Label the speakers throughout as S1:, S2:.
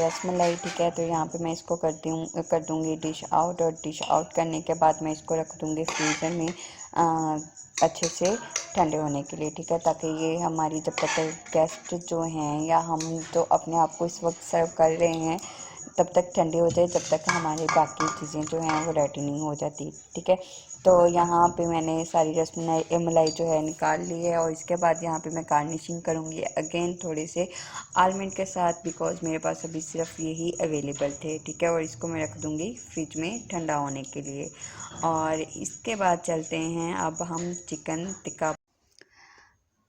S1: रसमलाई, ठीक है। तो यहाँ पे मैं इसको कर दूँगी डिश आउट, और डिश आउट करने के बाद मैं इसको रख दूँगी फ्रीज़र में अच्छे से ठंडे होने के लिए, ठीक है, ताकि ये हमारी जब तक गेस्ट जो हैं या हम जो अपने आप को इस वक्त सर्व कर रहे हैं तब तक ठंडी हो जाए, जब तक हमारी बाकी चीज़ें जो हैं वो रेडी नहीं हो जाती, ठीक है। तो यहाँ पे मैंने सारी रसमलाई मलाई जो है निकाल ली है, और इसके बाद यहाँ पे मैं गार्निशिंग करूँगी अगेन थोड़े से आलमंड के साथ, बिकॉज़ मेरे पास अभी सिर्फ यही अवेलेबल थे, ठीक है। और इसको मैं रख दूँगी फ्रिज में ठंडा होने के लिए। और इसके बाद चलते हैं अब हम चिकन टिक्का।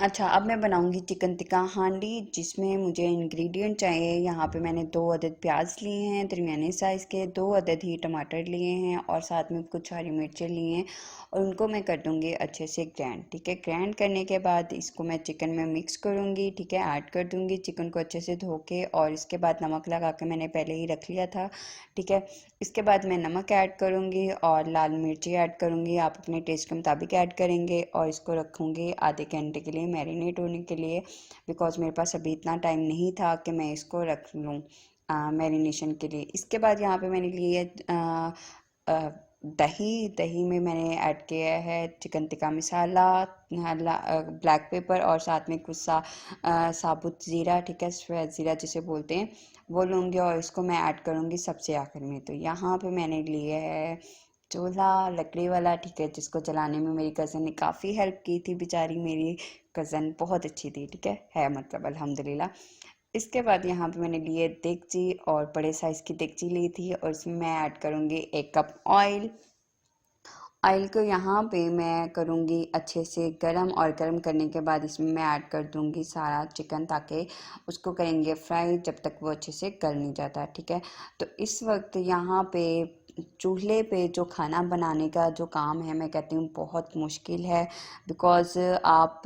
S1: अच्छा, अब मैं बनाऊंगी चिकन टिक्का हांडी, जिसमें मुझे इंग्रेडिएंट चाहिए। यहाँ पे मैंने 2 अदद प्याज लिए हैं दरमियाने साइज़ के, 2 अदद ही टमाटर लिए हैं, और साथ में कुछ हरी मिर्चें लिए हैं, और उनको मैं कर दूँगी अच्छे से ग्राइंड, ठीक है। ग्राइंड करने के बाद इसको मैं चिकन में मिक्स करूँगी, ठीक है, ऐड कर दूँगी चिकन को अच्छे से धो के, और इसके बाद नमक लगा के मैंने पहले ही रख लिया था, ठीक है। इसके बाद मैं नमक ऐड करूँगी और लाल मिर्ची ऐड करूँगी, आप अपने टेस्ट के मुताबिक ऐड करेंगे, और इसको रखूँगी आधे घंटे के लिए मैरिनेट होने के लिए, बिकॉज़ मेरे पास अभी इतना टाइम नहीं था कि मैं इसको रख लूँ मैरिनेशन के लिए। इसके बाद यहाँ पे मैंने लिए दही में मैंने ऐड किया है chicken tikka masala, black pepper, और साथ में कुछ साबुत ज़ीरा, ठीक है, सफ़ेद ज़ीरा जिसे बोलते हैं, वो लूँगी, और इसको मैं ऐड करूँगी सबसे आखिर में। तो यहाँ पे मैंने लिए है चूल्हा लकड़ी वाला, ठीक है, जिसको जलाने में मेरी कज़न ने काफ़ी हेल्प की थी, बेचारी मेरी कज़न बहुत अच्छी थी, ठीक है मतलब अल्हम्दुलिल्लाह। इसके बाद यहाँ पे मैंने लिए देगची, और बड़े साइज़ की देगची ली थी, और इसमें मैं ऐड करूँगी 1 कप ऑयल। ऑयल को यहाँ पे मैं करूँगी अच्छे से गरम, और गरम करने के बाद इसमें मैं ऐड कर दूँगी सारा चिकन, ताकि उसको करेंगे फ्राई जब तक वो अच्छे से गल नहीं जाता, ठीक है। तो इस वक्त यहाँ पे चूल्हे पे जो खाना बनाने का जो काम है, मैं कहती हूँ बहुत मुश्किल है, बिकॉज़ आप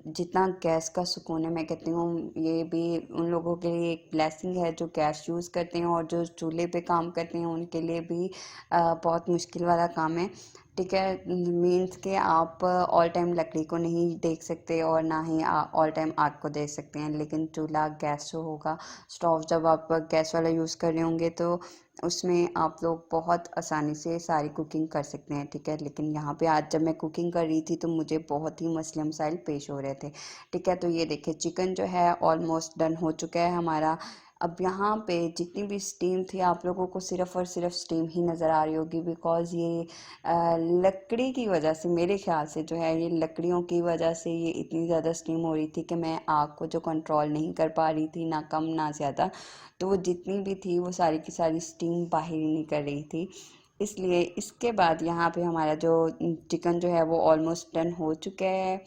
S1: जितना गैस का सुकून है, मैं कहती हूँ ये भी उन लोगों के लिए एक ब्लेसिंग है जो गैस यूज़ करते हैं, और जो चूल्हे पे काम करते हैं उनके लिए भी बहुत मुश्किल वाला काम है, ठीक है। मीन्स कि आप ऑल टाइम लकड़ी को नहीं देख सकते, और ना ही ऑल टाइम आग को देख सकते हैं, लेकिन चूल्हा गैस जो होगा, स्टोव जब आप गैस वाला यूज़ कर रहे होंगे तो उसमें आप लोग बहुत आसानी से सारी कुकिंग कर सकते हैं, ठीक है। लेकिन यहाँ पे आज जब मैं कुकिंग कर रही थी तो मुझे बहुत ही मसले मसाइल पेश हो रहे थे, ठीक है। तो ये देखिए चिकन जो है ऑलमोस्ट डन हो चुका है हमारा। अब यहाँ पे जितनी भी स्टीम थी, आप लोगों को सिर्फ़ और सिर्फ स्टीम ही नज़र आ रही होगी, बिकॉज़ ये लकड़ी की वजह से, मेरे ख्याल से जो है ये लकड़ियों की वजह से ये इतनी ज़्यादा स्टीम हो रही थी कि मैं आग को जो कंट्रोल नहीं कर पा रही थी, ना कम ना ज़्यादा, तो वो जितनी भी थी वो सारी की सारी स्टीम बाहर ही नहीं कर रही थी, इसलिए। इसके बाद यहाँ पे हमारा जो चिकन जो है वो ऑलमोस्ट डन हो चुका है।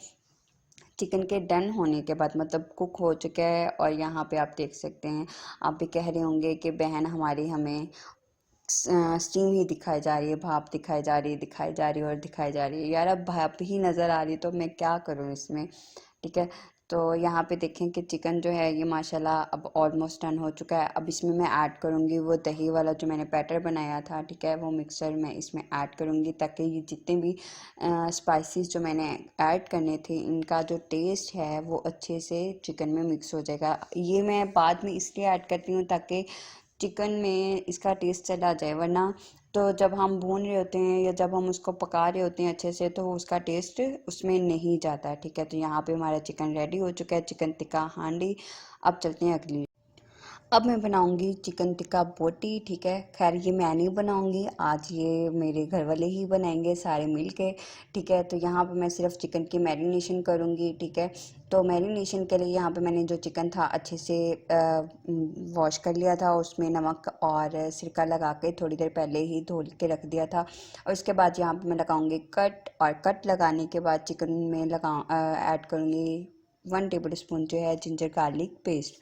S1: चिकन के डन होने के बाद मतलब कुक हो चुका है, और यहाँ पे आप देख सकते हैं, आप भी कह रहे होंगे कि बहन हमारी हमें स्टीम ही दिखाई जा रही है, भाप दिखाई जा रही है, दिखाई जा रही है, और दिखाई जा रही है। यार अब भाप ही नज़र आ रही है तो मैं क्या करूँ इसमें, ठीक है। तो यहाँ पे देखें कि चिकन जो है ये माशाल्लाह अब ऑलमोस्ट डन हो चुका है। अब इसमें मैं ऐड करूँगी वो दही वाला जो मैंने बैटर बनाया था, ठीक है, वो मिक्सर में इसमें ऐड करूँगी, ताकि ये जितने भी स्पाइसेस जो मैंने ऐड करने थे इनका जो टेस्ट है वो अच्छे से चिकन में मिक्स हो जाएगा। ये मैं बाद में इसलिए ऐड करती हूँ ताकि चिकन में इसका टेस्ट चला जाए, वरना तो जब हम भून रहे होते हैं या जब हम उसको पका रहे होते हैं अच्छे से तो उसका टेस्ट उसमें नहीं जाता, ठीक है। तो यहाँ पे हमारा चिकन रेडी हो चुका है, चिकन टिक्का हांडी। अब चलते हैं अगली। अब मैं बनाऊंगी चिकन टिक्का बोटी, ठीक है। खैर ये मैं नहीं बनाऊंगी आज, ये मेरे घर वाले ही बनाएंगे सारे मिल के, ठीक है। तो यहाँ पे मैं सिर्फ चिकन की मैरिनेशन करूंगी, ठीक है। तो मैरिनेशन के लिए यहाँ पे मैंने जो चिकन था अच्छे से वॉश कर लिया था, उसमें नमक और सिरका लगा के थोड़ी देर पहले ही धो के रख दिया था, और उसके बाद यहाँ पे मैं लगाऊंगी कट, और कट लगाने के बाद चिकन में ऐड करूँगी 1 टेबल स्पून जो है जिंजर गार्लिक पेस्ट।